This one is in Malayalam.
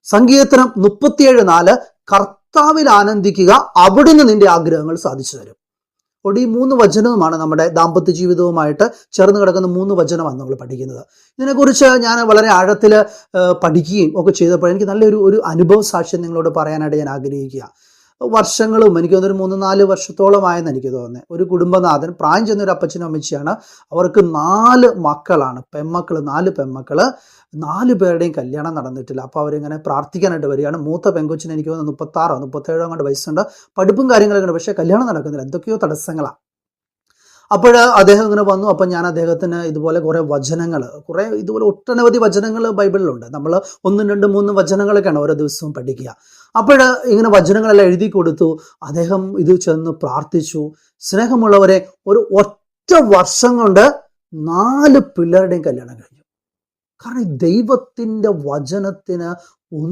സങ്കീർത്തനം 37:4 കർത്താവിൽ ആനന്ദിക്കുക, അവിടുന്ന് നിന്റെ ആഗ്രഹങ്ങൾ സാധിച്ചു തരും. അപ്പോൾ ഈ 3 വചനവുമാണ് നമ്മുടെ ദാമ്പത്യ ജീവിതവുമായിട്ട് ചേർന്ന് കിടക്കുന്ന 3 വചനമാണ് നമ്മൾ പഠിക്കുന്നത്. ഇതിനെക്കുറിച്ച് ഞാൻ വളരെ ആഴത്തിൽ പഠിക്കുകയും ഒക്കെ ചെയ്തപ്പോൾ എനിക്ക് നല്ലൊരു അനുഭവ സാക്ഷ്യം നിങ്ങളോട് പറയാനായിട്ട് ഞാൻ ആഗ്രഹിക്കുക. വർഷങ്ങളും എനിക്ക് തോന്നുന്നൊരു 3-4 വർഷത്തോളമായെന്ന് എനിക്ക് തോന്നുന്നത്. ഒരു കുടുംബനാഥൻ, പ്രായം ചെന്നൊരു അപ്പച്ചനും അമ്മച്ചിയാണ്. അവർക്ക് 4 മക്കളാണ്, 4 പെൺമക്കള്. 4 പേരുടെയും കല്യാണം നടന്നിട്ടില്ല. അപ്പോൾ അവരിങ്ങനെ പ്രാർത്ഥിക്കാനായിട്ട് വരികയാണ്. മൂത്ത പെൺകൊച്ചിന് എനിക്ക് തോന്നുന്നു 36-37 അങ്ങോട്ട് വയസ്സുണ്ട്. പഠിപ്പും കാര്യങ്ങളൊക്കെ ഉണ്ട്, പക്ഷേ കല്യാണം നടക്കുന്നില്ല. എന്തൊക്കെയോ തടസ്സങ്ങളാണ്. അപ്പോൾ അദ്ദേഹം ഇങ്ങനെ വന്നു. അപ്പം ഞാൻ അദ്ദേഹത്തിന് ഇതുപോലെ കുറേ ഇതുപോലെ ഒട്ടനവധി വചനങ്ങൾ ബൈബിളിലുണ്ട്. നമ്മൾ 1, 2, 3 വചനങ്ങളൊക്കെയാണ് ഓരോ ദിവസവും പഠിക്കുക. അപ്പോൾ ഇങ്ങനെ വചനങ്ങളെല്ലാം എഴുതി കൊടുത്തു. അദ്ദേഹം ഇത് ചെന്ന് പ്രാർത്ഥിച്ചു. സ്നേഹമുള്ളവരെ, ഒരു ഒറ്റ വർഷം കൊണ്ട് 4 പിള്ളേരുടെയും കല്യാണം കഴിഞ്ഞു. കാരണം ദൈവത്തിൻ്റെ വചനത്തിന്